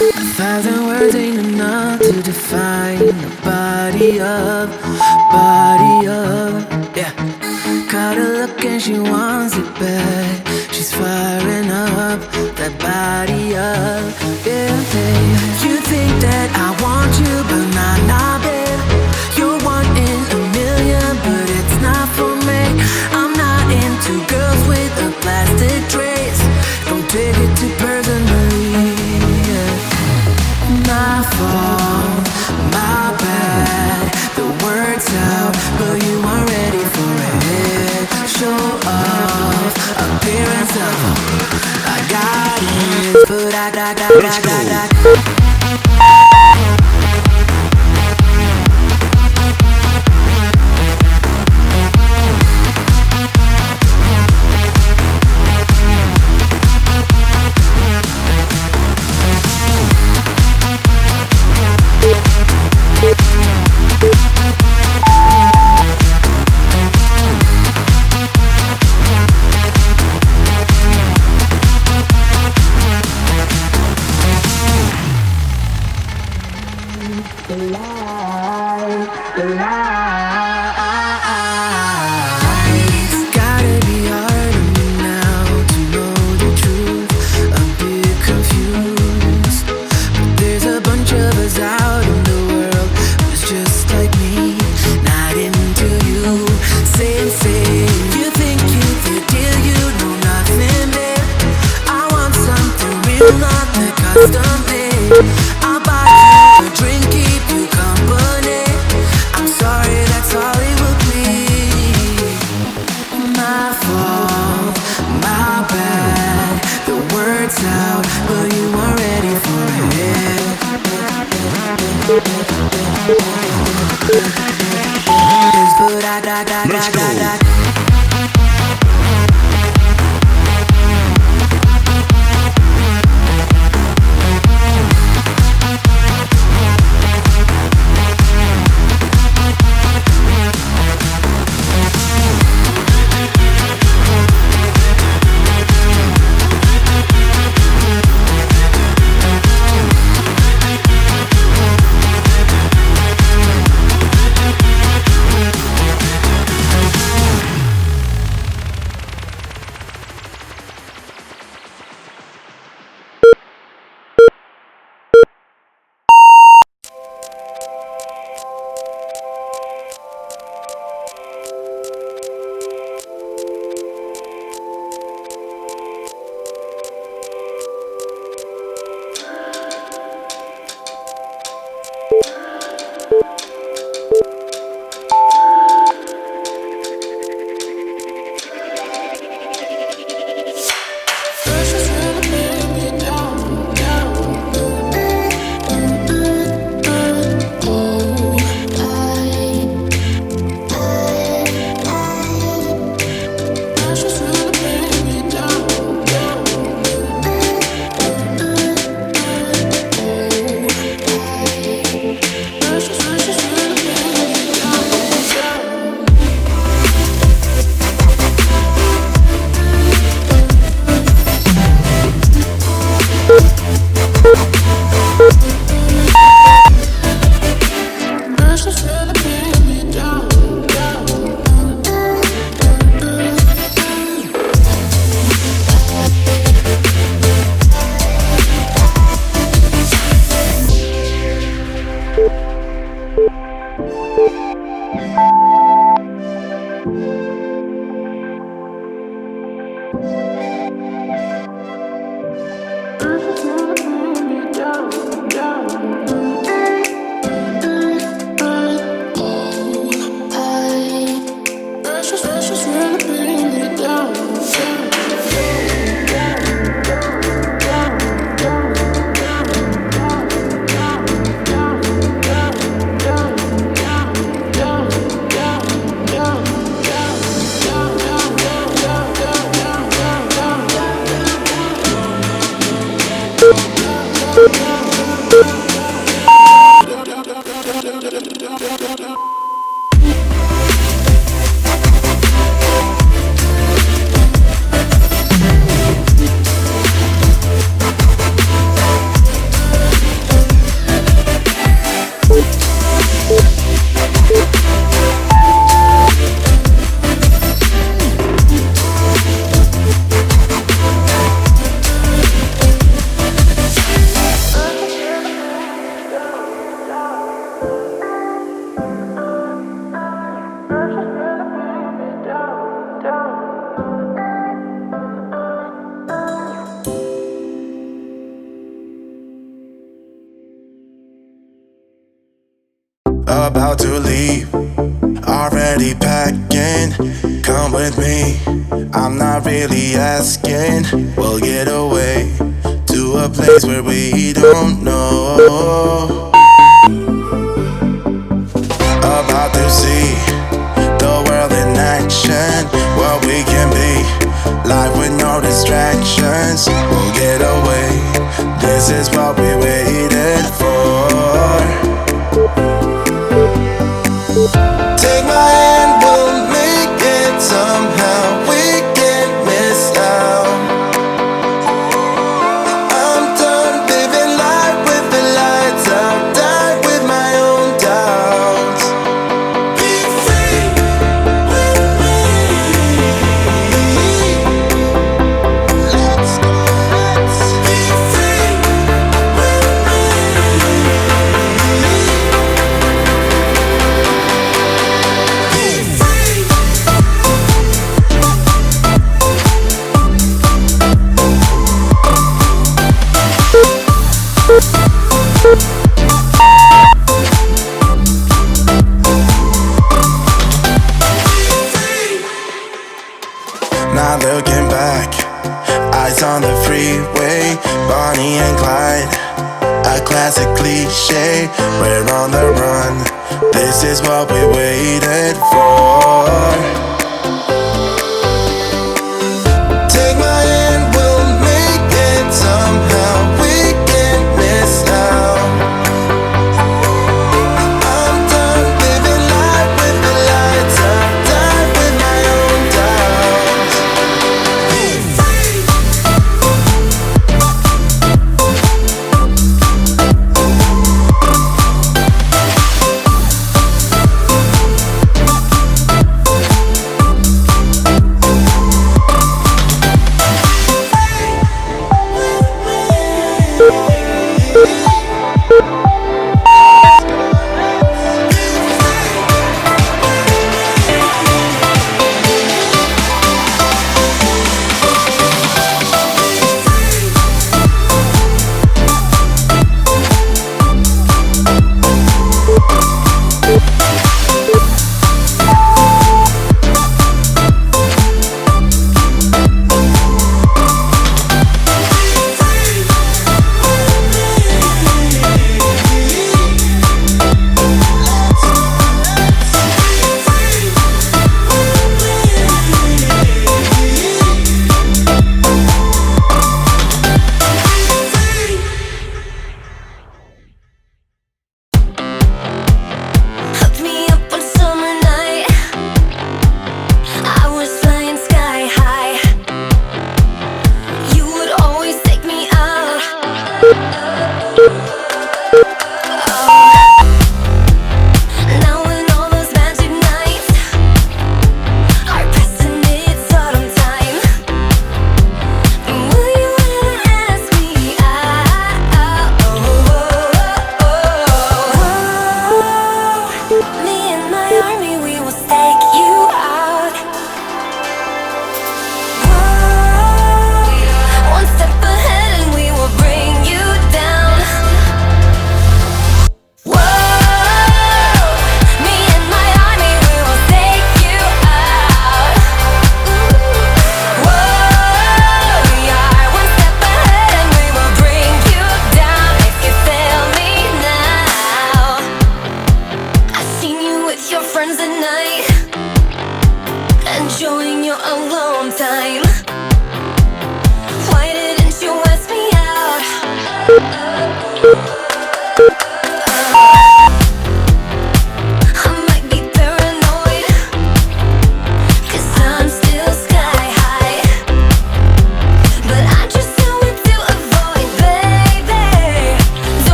1,000 words ain't enough to define the body of, yeah. Caught her look and she wants it back. She's firing up that body up, yeah, babe. You think that I want you, but nah, babe. You're one in a million, but it's not for me. I'm not into girls with a plastic trace. Don't take it too personally, yeah. My fault, my bad. The word's out, but you aren't ready for it. Show off, appearance of I got it, but I got. I'll buy you a drink, keep you company. I'm sorry, that's all it will be. My fault, my bad. The word's out, but you weren't ready for it. But I. about to leave, already packing. Come with me, I'm not really asking. We'll get away to a place where we don't know. About to see the world in action, what we can be, life with no distractions. We'll get away, this is what we waited for. Take my hand, we'll make it somehow. We can't miss out. I'm done living life with the lights out, die with my own doubts. Be free with me. Let's go, let's be free with me. Not looking back, eyes on the freeway, Bonnie and Clyde, a classic cliche. We're on the run, this is what we waited for. Take my hand, we'll make it somehow. We can't miss out. I'm done living life with the lights out, die with my own doubts. Be free.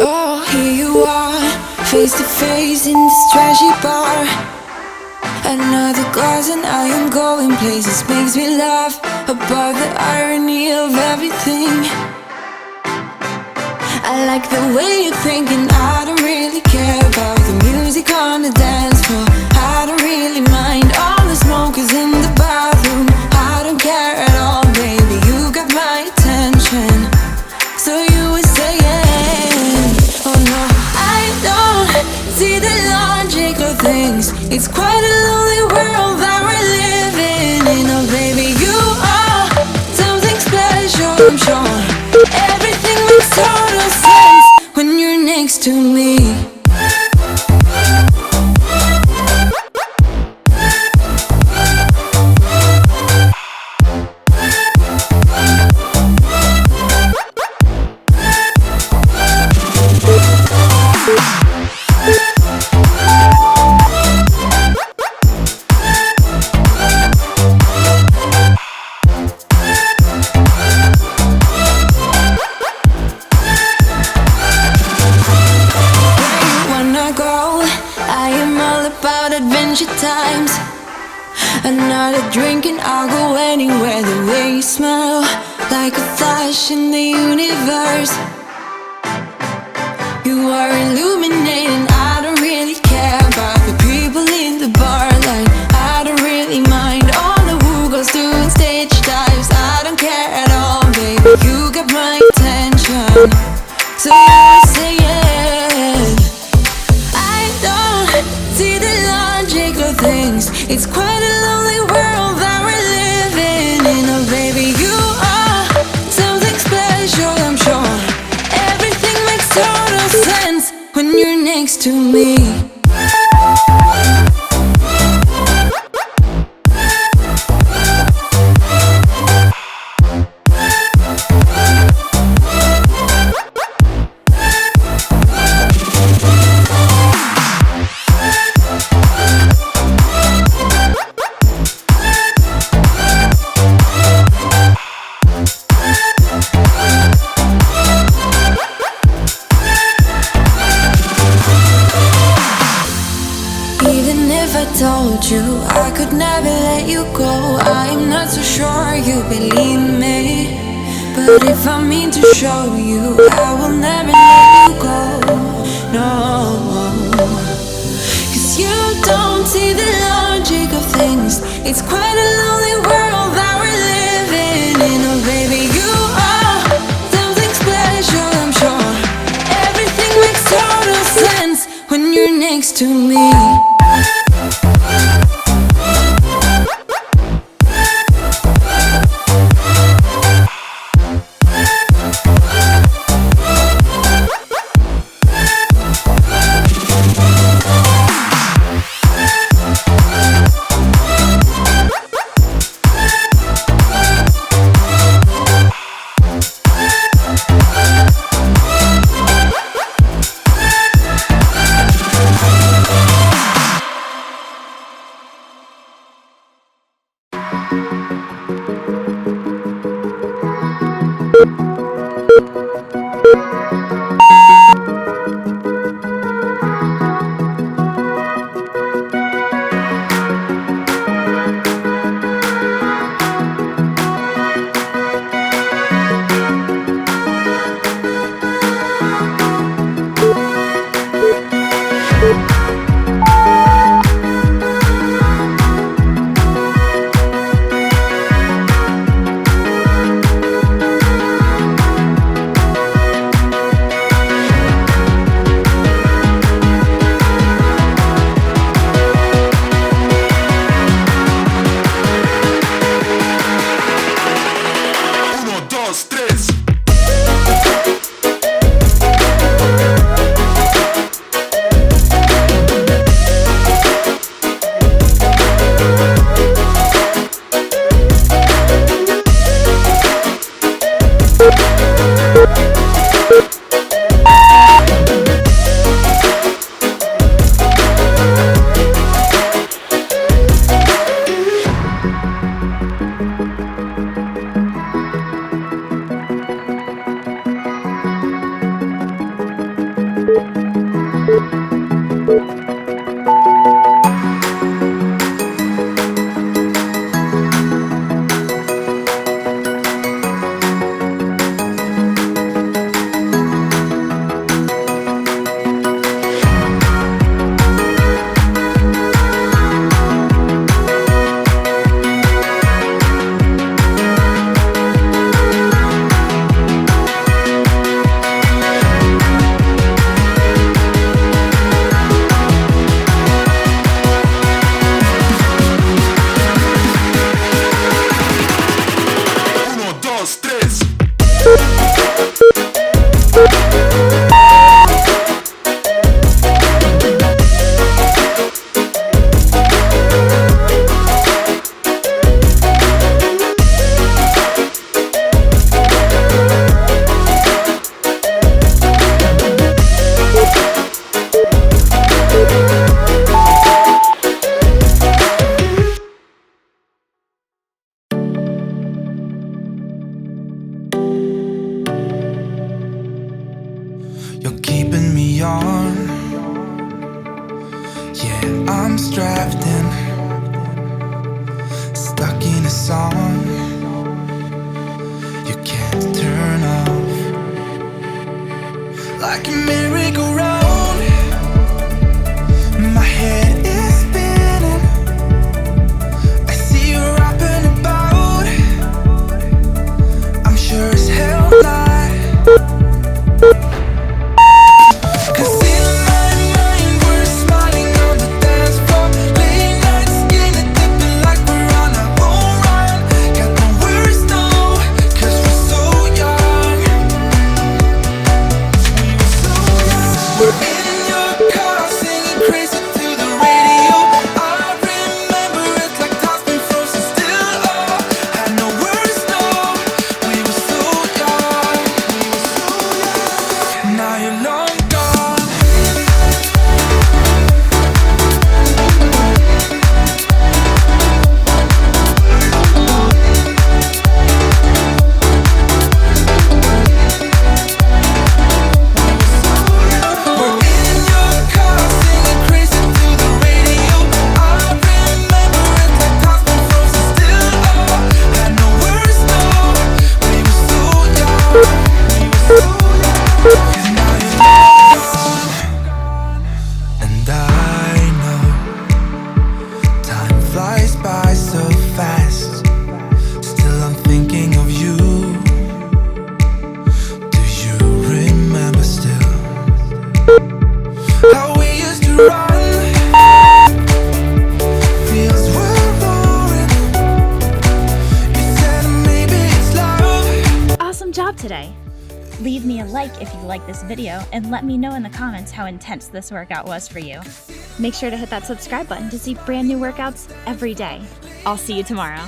Oh, here you are, face to face in this trashy bar. Another glass and I am going places. Makes me laugh about the irony of everything. I like the way you're thinking. I don't really care about the music on the dance floor. I don't really mind all the smokers in the bathroom. I don't care at all, baby, you got my attention. So you were saying, oh no, I don't see the logic of things. It's quite a lonely world that we're living in. Oh baby, you are something special, I'm sure. Everything makes total sense when you're next to me. Times another drink and I'll go anywhere. The way you smell, like a flash in the universe. You are illuminating. I don't really care about the people in the bar line. I don't really mind all the who goes doing stage dives. I don't care at all, baby, you got my attention. So you're saying I don't see the logic of things. It's quite a lonely world that we're living in. Oh baby, you are something special, I'm sure. Everything makes total sense when you're next to me. Told you I could never let you go. I'm not so sure you believe me, but if I mean to show you, I will never let you go. No, 'cause you don't see the logic of things. It's quite a lonely world that we're living in. Oh baby, you are something special, I'm sure. Everything makes total sense when you're next to me. on. Yeah, I'm strapped in, stuck in a song you can't turn off. Like a merry-go-round, my head is spinning. I see you up and about, I'm sure as hell not. Today. Leave me a like if you like this video and let me know in the comments how intense this workout was for you. Make sure to hit that subscribe button to see brand new workouts every day. I'll see you tomorrow.